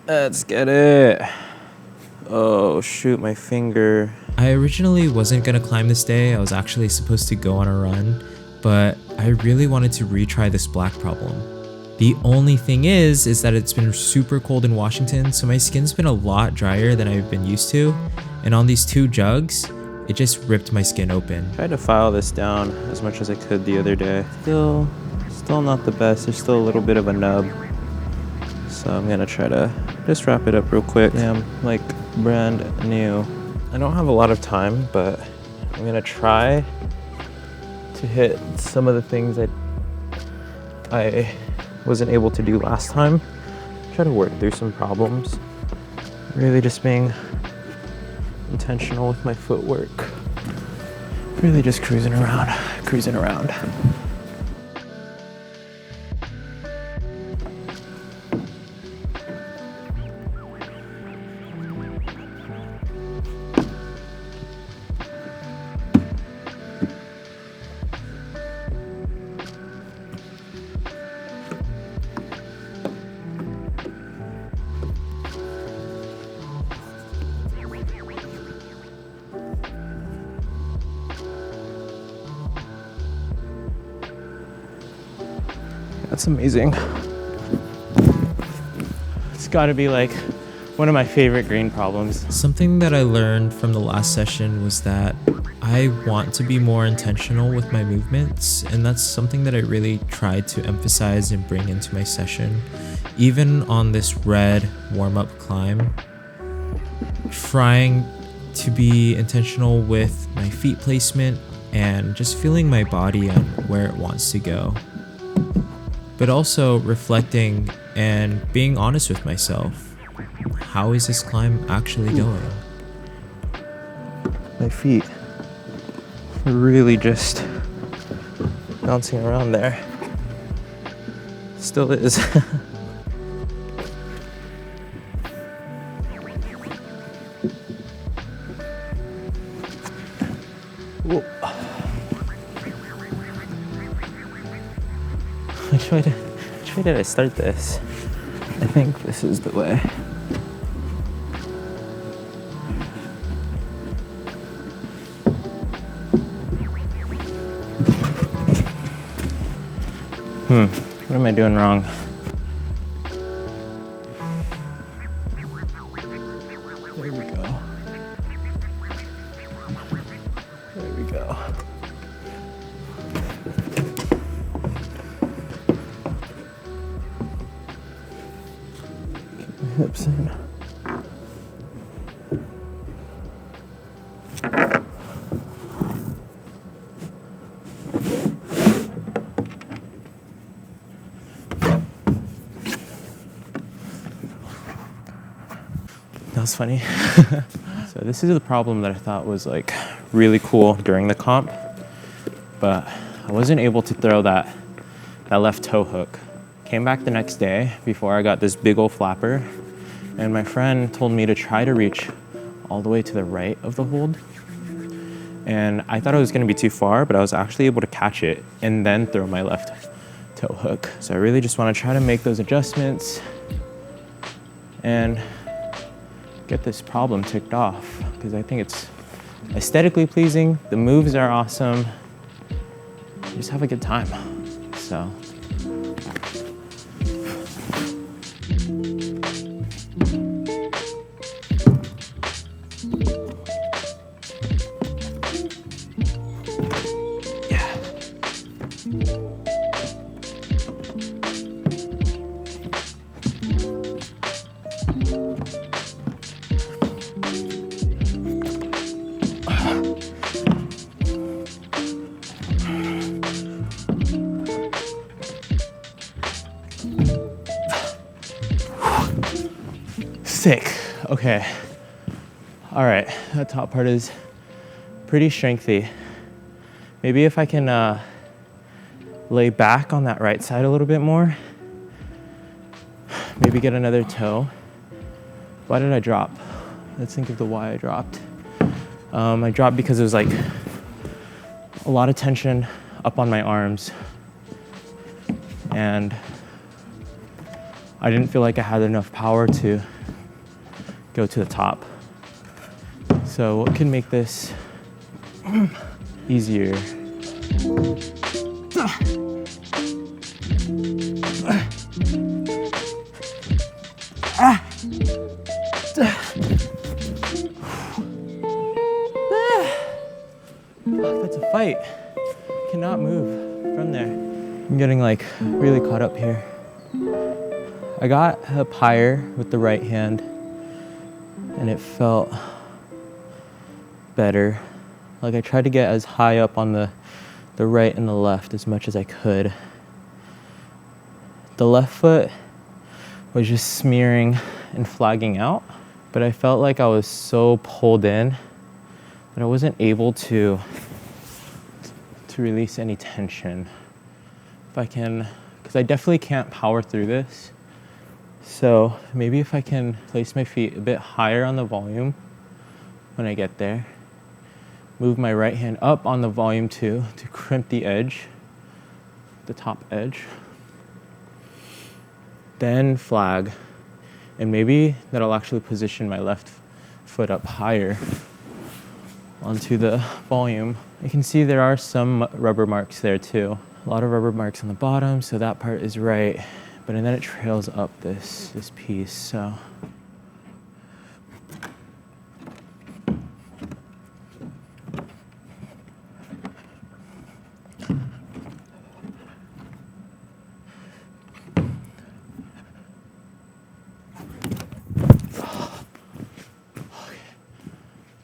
Let's get it. Oh shoot, my finger. I originally wasn't gonna climb this day. I was actually supposed to go on a run, but I really wanted to retry this black problem. The only thing is that it's been super cold in Washington, so my skin's been a lot drier than I've been used to, and on these 2 jugs, it just ripped my skin open. Tried to file this down as much as I could the other day. Still not the best. There's still a little bit of a nub. So I'm gonna try to just wrap it up real quick. Damn, like brand new. I don't have a lot of time, but I'm gonna try to hit some of the things that I wasn't able to do last time. Try to work through some problems. Really just being intentional with my footwork. Really just cruising around. That's amazing. It's gotta be like one of my favorite green problems. Something that I learned from the last session was that I want to be more intentional with my movements, and that's something that I really tried to emphasize and bring into my session. Even on this red warm-up climb, trying to be intentional with my feet placement and just feeling my body on where it wants to go. But also reflecting and being honest with myself. How is this climb actually going? My feet are really just bouncing around there. Still is. Whoa. Which way did I start this? I think this is the way. What am I doing wrong? There we go. There we go. Keep my hips in. That was funny. So this is the problem that I thought was like really cool during the comp, but I wasn't able to throw that left toe hook. Came back the next day before I got this big old flapper, and my friend told me to try to reach all the way to the right of the hold. And I thought it was gonna be too far, but I was actually able to catch it and then throw my left toe hook. So I really just wanna try to make those adjustments and get this problem ticked off, because I think it's aesthetically pleasing, the moves are awesome, just have a good time. So yeah. Sick. Okay. All right. That top part is pretty strengthy. Maybe if I can lay back on that right side a little bit more. Maybe get another toe. Why did I drop? Let's think of the why I dropped. I dropped because it was like a lot of tension up on my arms. And I didn't feel like I had enough power to go to the top. So what can make this easier? That's a fight. Cannot move from there. I'm getting like really caught up here. I got up higher with the right hand and it felt better. Like I tried to get as high up on the right and the left as much as I could. The left foot was just smearing and flagging out, but I felt like I was so pulled in that I wasn't able to release any tension. If I can, because I definitely can't power through this. So maybe if I can place my feet a bit higher on the volume when I get there, move my right hand up on the volume too to crimp the edge, the top edge, then flag, and maybe that'll actually position my left foot up higher onto the volume. You can see there are some rubber marks there too. A lot of rubber marks on the bottom, so that part is right. But and then it trails up this piece, so.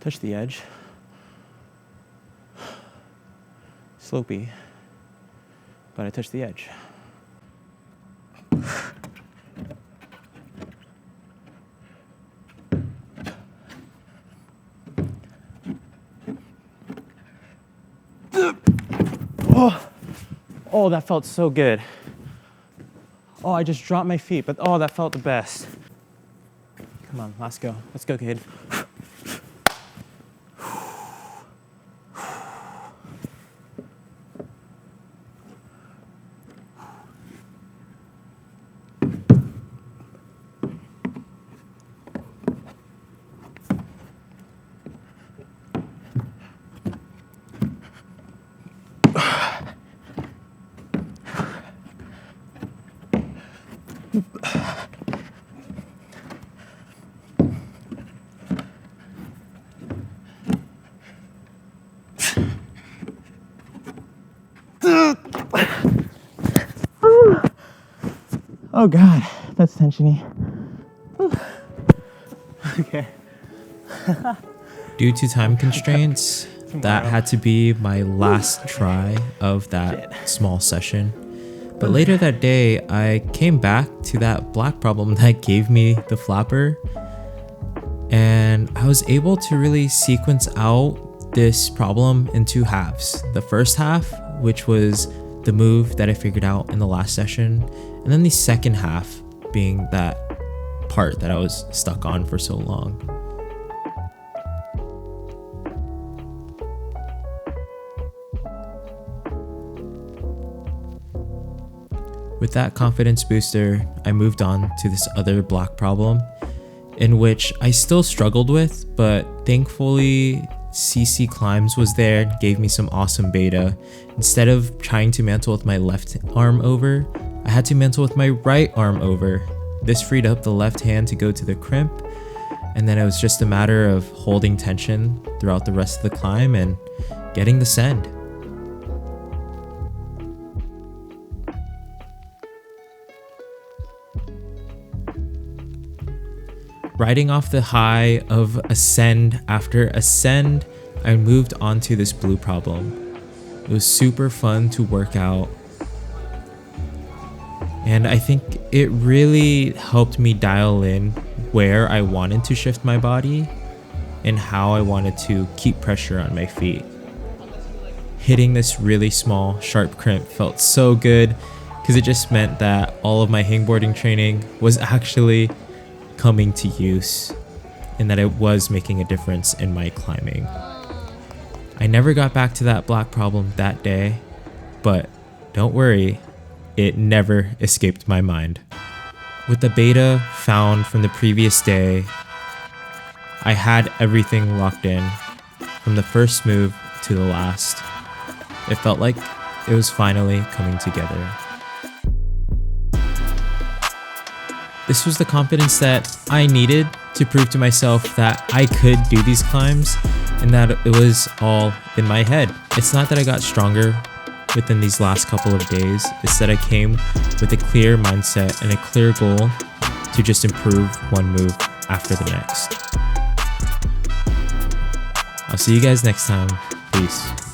Touch the edge. Slopey, but I touched the edge. Oh, that felt so good. Oh, I just dropped my feet, but oh, that felt the best. Come on, let's go. Let's go, Caed. Oh God, that's tensiony. Okay. Due to time constraints, that had to be my last try of that small session. But later that day, I came back to that black problem that gave me the flapper, and I was able to really sequence out this problem in two halves. The first half, which was the move that I figured out in the last session, and then the second half being that part that I was stuck on for so long. With that confidence booster, I moved on to this other block problem, in which I still struggled with, but thankfully CC Climbs was there, gave me some awesome beta. Instead of trying to mantle with my left arm over, I had to mantle with my right arm over. This freed up the left hand to go to the crimp, and then it was just a matter of holding tension throughout the rest of the climb and getting the send. Riding off the high of ascend after ascend, I moved on to this blue problem. It was super fun to work out, and I think it really helped me dial in where I wanted to shift my body and how I wanted to keep pressure on my feet. Hitting this really small, sharp crimp felt so good because it just meant that all of my hangboarding training was actually coming to use and that it was making a difference in my climbing. I never got back to that black problem that day, but don't worry, it never escaped my mind. With the beta found from the previous day, I had everything locked in from the first move to the last. It felt like it was finally coming together. This was the confidence that I needed to prove to myself that I could do these climbs and that it was all in my head. It's not that I got stronger within these last couple of days, it's that I came with a clear mindset and a clear goal to just improve one move after the next. I'll see you guys next time. Peace.